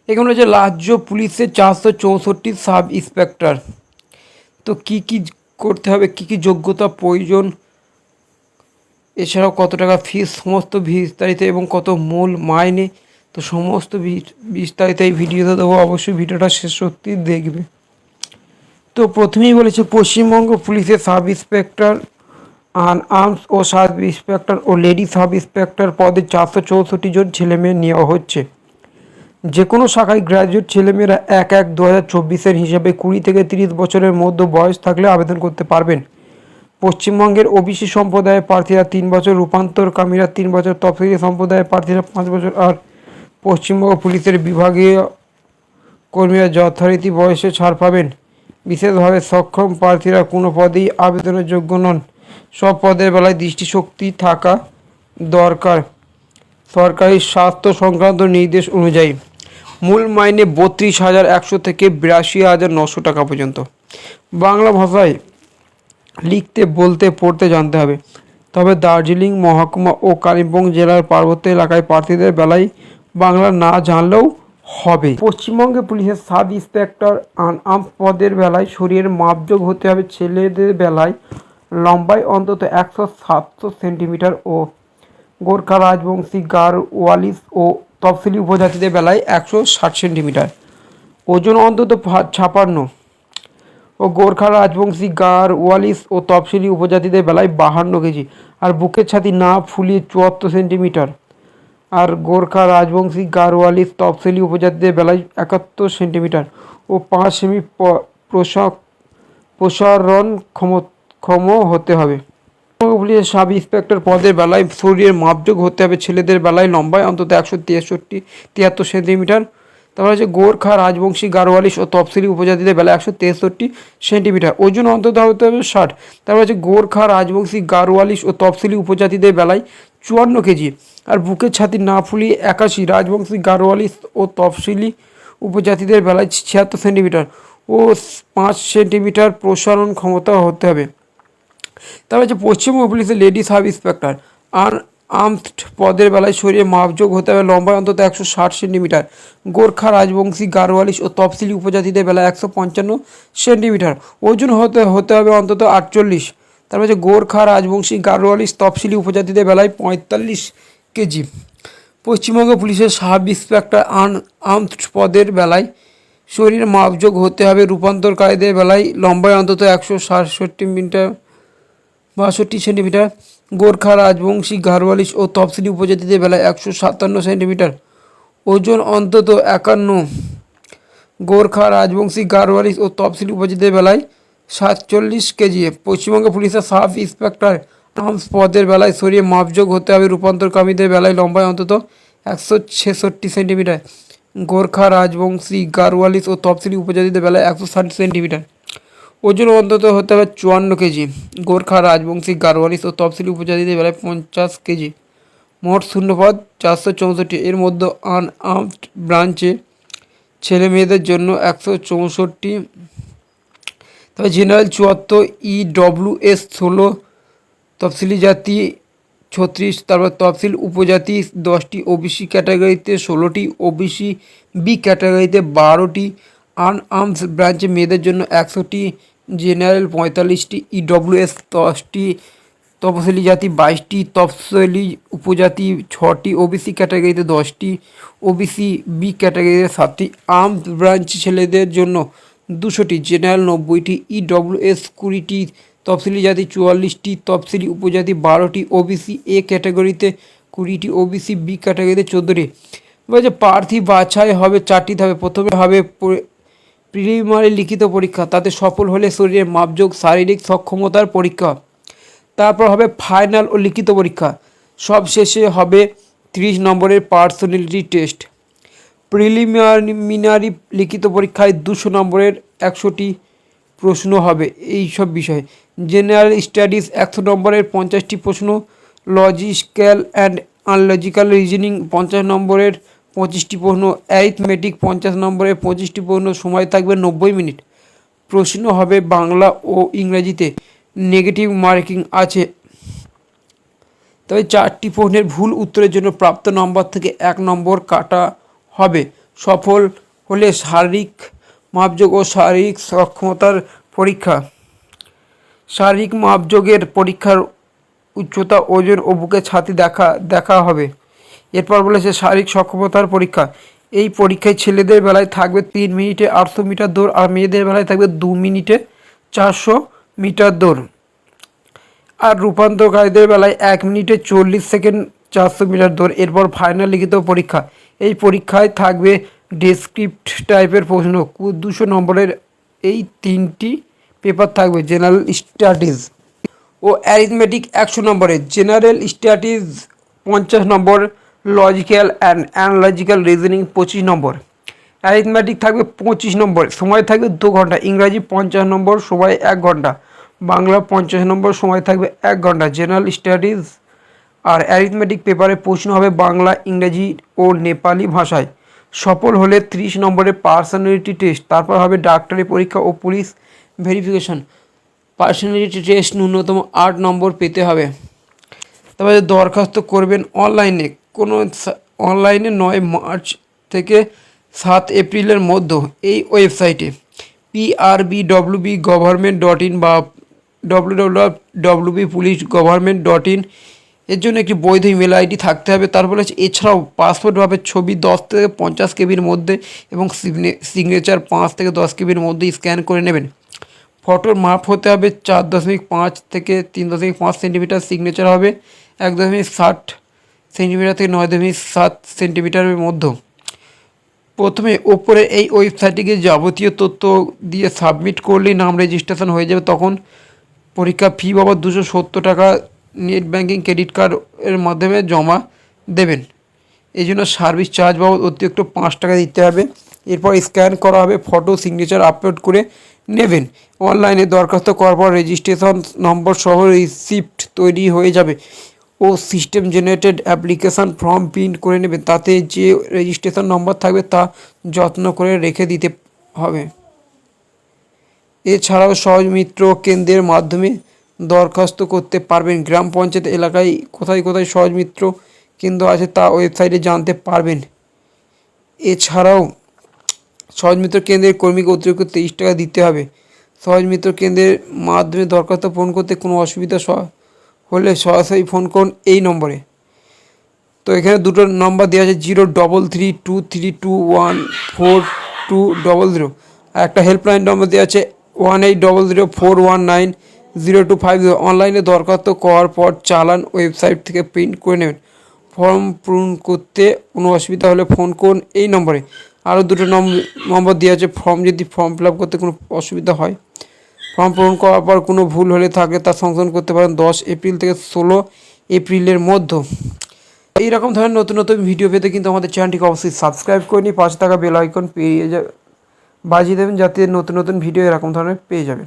এখানে হচ্ছে রাজ্য পুলিশের 464 সাব ইন্সপেক্টর। তো কি কি করতে হবে, কি কি যোগ্যতা প্রয়োজন, এছাড়াও কত টাকা ফিস, সমস্ত বিস্তারিত এবং কত মূল মাইনে, তো সমস্ত বিস্তারিত এই ভিডিওতে দেবো। অবশ্যই ভিডিওটা শেষ অবধি দেখবে। তো প্রথমেই বলেছে পশ্চিমবঙ্গ পুলিশের সাব ইন্সপেক্টর আর্মস ও সাব ইন্সপেক্টর ও লেডি সাব ইন্সপেক্টর পদে 464 জন ছেলেমেয়ে নেওয়া হচ্ছে। যে কোনো শাখায় গ্র্যাজুয়েট ছেলেমেয়েরা 1/1/2024 হিসাবে 20 থেকে 30 বছরের মধ্যে বয়স থাকলে আবেদন করতে পারবেন। পশ্চিমবঙ্গের ওবিসি সম্প্রদায়ের প্রার্থীরা 3 বছর, রূপান্তরকামীরা 3 বছর, তফসিলি সম্প্রদায়ের প্রার্থীরা 5 বছর আর পশ্চিমবঙ্গ পুলিশের বিভাগীয় কর্মীরা যথারীতি বয়সে ছাড় পাবেন। বিশেষভাবে সক্ষম প্রার্থীরা কোনো পদেই আবেদনের যোগ্য নন। সব পদের বেলায় দৃষ্টিশক্তি থাকা দরকার। সরকারি স্বাস্থ্য সংক্রান্ত নির্দেশ অনুযায়ী মূল মাইনে 32,100 থেকে 82,900 টাকা পর্যন্ত। বাংলা ভাষায় লিখতে, বলতে, পড়তে জানতে হবে। তবে দার্জিলিং মহকুমা ও কালিম্পং জেলার পার্বত্য এলাকায় প্রার্থীদের বেলায় বাংলা না জানলেও হবে। পশ্চিমবঙ্গে পুলিশের সাব ইন্সপেক্টর আর্মস পদের বেলায় শরীরের মাপযোগ হতে হবে। ছেলেদের বেলায় লম্বায় অন্তত 100-700 সেন্টিমিটার ও গোর্খা রাজবংশী গাড়ওয়ালিস ও তফসিলি উপজাতিদের বেলায় 160 সেন্টিমিটার। ওজন অন্তত 56 ও গোর্খা রাজবংশী গাড়ওয়ালিস ও তফসিলি উপজাতিদের বেলায় 52 কেজি আর বুকের ছাতি না ফুলিয়ে 74 সেন্টিমিটার। আর গোর্খা রাজবংশী গাড়ওয়ালিস তফসিলি উপজাতিদের বেলায় 71 সেন্টিমিটার ও 5 সেমি প্রসারণ ক্ষম হতে হবে। পুলিশের সাব ইন্সপেক্টর পদের বেলায় শরীরের মাপযোগ হতে হবে। ছেলেদের বেলায় লম্বায় অন্তত 173 সেন্টিমিটার। তারপর হচ্ছে গোর্খা রাজবংশী গাড়ওয়ালিস ও তফসিলি উপজাতিদের বেলায় 163 সেন্টিমিটার। ওজন অন্তত হতে হবে 60। তারপর হচ্ছে গোর্খা রাজবংশী গাড়ওয়ালিস ও তফসিলি উপজাতিদের বেলায় 54 কেজি আর বুকের ছাতি না ফুলিয়ে 81। রাজবংশী গাড়ওয়ালিস ও তফসিলি উপজাতিদের বেলায় 76 সেন্টিমিটার ও 5 সেন্টিমিটার প্রসারণ ক্ষমতা হতে হবে। তারপর হচ্ছে পশ্চিমবঙ্গ পুলিশের লেডি সাব ইন্সপেক্টর আর্মসড পদের বেলায় শরীরে মাপযোগ হতে হবে। লম্বায় অন্তত 160 সেন্টিমিটার। গোর্খা রাজবংশী গাড়ওয়ালিস ও তফসিলি উপজাতিদের বেলায় 155 সেন্টিমিটার। ওজন হতে হবে অন্তত 48। তারপর হচ্ছে গোর্খা রাজবংশী গাড়ওয়ালিস তফসিলি উপজাতিদের বেলায় 45 কেজি। পশ্চিমবঙ্গ পুলিশের সাব ইন্সপেক্টর আর্মসড পদের বেলায় শরীরে মাপযোগ হতে হবে। রূপান্তরকারীদের বেলায় লম্বায় অন্তত 162 সেন্টিমিটার। গোর্খা রাজবংশী গাড়ওয়ালিস ও তফসিলি উপজাতিদের বেলায় 157 সেন্টিমিটার। ওজন অন্তত 51। গোর্খা রাজবংশী গাড়ওয়ালিস ও তফসিলি উপজাতিদের বেলায় 47 কেজি। পশ্চিমবঙ্গ পুলিশের সাব ইন্সপেক্টর আর্মস পদের বেলায় শরীরে মাপযোগ হতে হবে। রূপান্তরকামীদের বেলায় লম্বায় অন্তত 166 সেন্টিমিটার। গোর্খা রাজবংশী গাড়ওয়ালিস ও তফসিলি উপজাতিদের বেলায় 160 সেন্টিমিটার। ওজন অন্তত হতে হবে 54 কেজি। গোর্খা রাজবংশী গাড়ওয়ালিস ও তফসিলি উপজাতিদের বেলায় 50 কেজি। মোট শূন্যপদ 464। এর মধ্যে আনআর্মড ব্রাঞ্চে ছেলে মেয়েদের জন্য 164, তবে জেনারেল 74, EWS 16, তফসিলি জাতি 36, তারপর তফসিল উপজাতি 10টি, ওবিসি ক্যাটাগরিতে 16টি, ওবিসি বি ক্যাটাগরিতে 12টি, আনআর্মস ব্রাঞ্চে মেয়েদের জন্য 100টি, জেনারেল 45টি, EWS 10টি, তফসিলি জাতি 22টি, তফসিলি উপজাতি 6টি, ওবিসি ক্যাটাগরিতে 10টি, ওবিসি বি ক্যাটাগরিতে 7টি, আর্মস ব্রাঞ্চ ছেলেদের জন্য 200টি, জেনারেল 90টি, EWS 20টি, তফসিলি জাতি 44টি, তফসিলি উপজাতি 12টি, ওবিসি এ ক্যাটাগরিতে 20টি, ওবিসি বি ক্যাটাগরিতে 14টি। বলছে প্রার্থী বাছাই হবে 4টি ধাপে। প্রথমে হবে প্রিলিমিনারি লিখিত পরীক্ষা, তাতে সফল হলে শরীরের মাপযোগ শারীরিক সক্ষমতার পরীক্ষা। তারপর হবে ফাইনাল ও লিখিত পরীক্ষা। সব শেষে হবে 30 নম্বরের পার্সোনালিটি টেস্ট। প্রিলিমিনারি লিখিত পরীক্ষায় 200 নম্বরের 100টি প্রশ্ন হবে এই সব বিষয়ে। জেনারেল স্টাডিজ 100 নম্বরের 50টি প্রশ্ন। লজিক্যাল অ্যান্ড আনলজিক্যাল রিজনিং 50 নম্বরের 25টি প্রশ্ন। অ্যারিথমেটিক 50 নম্বরের 25টি প্রশ্ন। সময় থাকবে 90 মিনিট। প্রশ্ন হবে বাংলা ও ইংরেজিতে। নেগেটিভ মার্কিং আছে। তবে 4টি প্রশ্নের ভুল উত্তরের জন্য প্রাপ্ত নম্বর থেকে 1 নম্বর কাটা হবে। সফল হলে শারীরিক মাপযোগ ও শারীরিক সক্ষমতার পরীক্ষা। শারীরিক মাপযোগের পরীক্ষার উচ্চতা, ওজন ও বুকের ছাতি দেখা হবে। এরপর বলেছে শারীরিক সক্ষমতার পরীক্ষা। এই পরীক্ষায় ছেলেদের বেলায় থাকবে 3 মিনিটে 800 মিটার দৌড় আর মেয়েদের বেলায় থাকবে 2 মিনিটে 400 মিটার দৌড়। আর রূপান্তরকারীদের বেলায় 1 মিনিটে 40 সেকেন্ড 400 মিটার দৌড়। এরপর ফাইনাল লিখিত পরীক্ষা। এই পরীক্ষায় থাকবে ডেসক্রিপ্ট টাইপের প্রশ্ন 200 নম্বরের। এই 3টি পেপার থাকবে জেনারেল স্টাডিজ ও অ্যারিথমেটিক 100 নম্বরের, general studies 50 number, logical and analogical reasoning 25 number, arithmetic থাকবে 25 নম্বর, সময় থাকবে 2 ঘন্টা, ইংরাজি 50 নম্বর, সময় 1 ঘন্টা, বাংলা 50 নম্বর, সময় থাকবে 1 ঘন্টা। জেনারেল স্টাডিজ আর অ্যারিথমেটিক পেপারে প্রশ্ন হবে বাংলা, ইংরাজি ও নেপালি ভাষায়। সফল হলে 30 নম্বরের পার্সোনালিটি টেস্ট, তারপর হবে ডাক্তারি পরীক্ষা ও পুলিশ ভেরিফিকেশন। পার্সোনালিটি টেস্ট ন্যূনতম 8 নম্বর পেতে হবে। তারপরে দরখাস্ত করবেন অনলাইনে, অনলাইনে 9 মার্চ থেকে 7 এপ্রিলের মধ্যে এই ওয়েবসাইটে PRBWB-government.in বা www.wbpolice-government.in এর জন্য একটি বৈধ ইমেল আইডি থাকতে হবে। তারপর হচ্ছে এছাড়াও পাসপোর্ট ভাবে ছবি 10 থেকে 50 কেবির মধ্যে এবং সিগনেচার 5 থেকে 10 কেবির মধ্যে স্ক্যান করে নেবেন। ফটোর মাপ হতে হবে 4.5 থেকে 3.5 সেন্টিমিটার, সিগনেচার হবে 1.60 সেন্টিমিটার থেকে 9.7 সেন্টিমিটারের মধ্যে। প্রথমে ওপরে এই ওয়েবসাইটটিকে যাবতীয় তথ্য দিয়ে সাবমিট করলেই নাম রেজিস্ট্রেশন হয়ে যাবে। তখন পরীক্ষা ফি বাবদ 270 টাকা নেট ব্যাঙ্কিং ক্রেডিট কার্ডের মাধ্যমে জমা দেবেন। এই জন্য সার্ভিস চার্জ বাবদ অতিরিক্ত 5 টাকা দিতে হবে। এরপর স্ক্যান করা হবে, ফটো সিগনেচার আপলোড করে নেবেন। অনলাইনে দরখাস্ত করার পর রেজিস্ট্রেশন নম্বর সহ রিসিপ্ট তৈরি হয়ে যাবে ও system generated application form print করে নেবেন। তাতে যে রেজিস্ট্রেশন নম্বর থাকবে তা যত্ন করে রেখে দিতে হবে। এছাড়াও সহজ মিত্র কেন্দ্রের মাধ্যমে দরখাস্ত করতে পারবেন। গ্রাম পঞ্চায়েত এলাকায় কোথায় কোথায় সহজ মিত্র কেন্দ্র আছে তা ওয়েবসাইটে জানতে পারবেন। এছাড়াও সহজ মিত্র কেন্দ্রের কর্মীকে অতিরিক্ত 23 টাকা দিতে হবে। সহজ মিত্র কেন্দ্রের মাধ্যমে দরখাস্ত পূরণ করতে কোনো অসুবিধা হলে সরাসরি ফোন করুন এই নম্বরে। তো এখানে দুটো নম্বর দেওয়া আছে 0323214200 আর একটা হেল্পলাইন নম্বর দেওয়া আছে 180041900250। অনলাইনে দরখাস্ত করার পর চালান ওয়েবসাইট থেকে প্রিন্ট করে নেবেন। ফর্ম পূরণ করতে কোনো অসুবিধা হলে ফোন করুন এই নম্বরে। আরও দুটো নম্বর দেওয়া আছে, ফর্ম ফিল আপ করতে কোনো অসুবিধা হয়, ফর্ম পূরণ করার পর কোনো ভুল হলে থাকে তা সংশোধন করতে পারেন 10 এপ্রিল থেকে 16 এপ্রিলের মধ্যে। এইরকম ধরনের নতুন নতুন ভিডিও পেতে কিন্তু আমাদের চ্যানেলটিকে অবশ্যই সাবস্ক্রাইব করে নিয়ে পাশে থাকা বেল আইকন বাজিয়ে দেবেন, যাতে নতুন নতুন ভিডিও এরকম ধরনের পেয়ে যাবেন।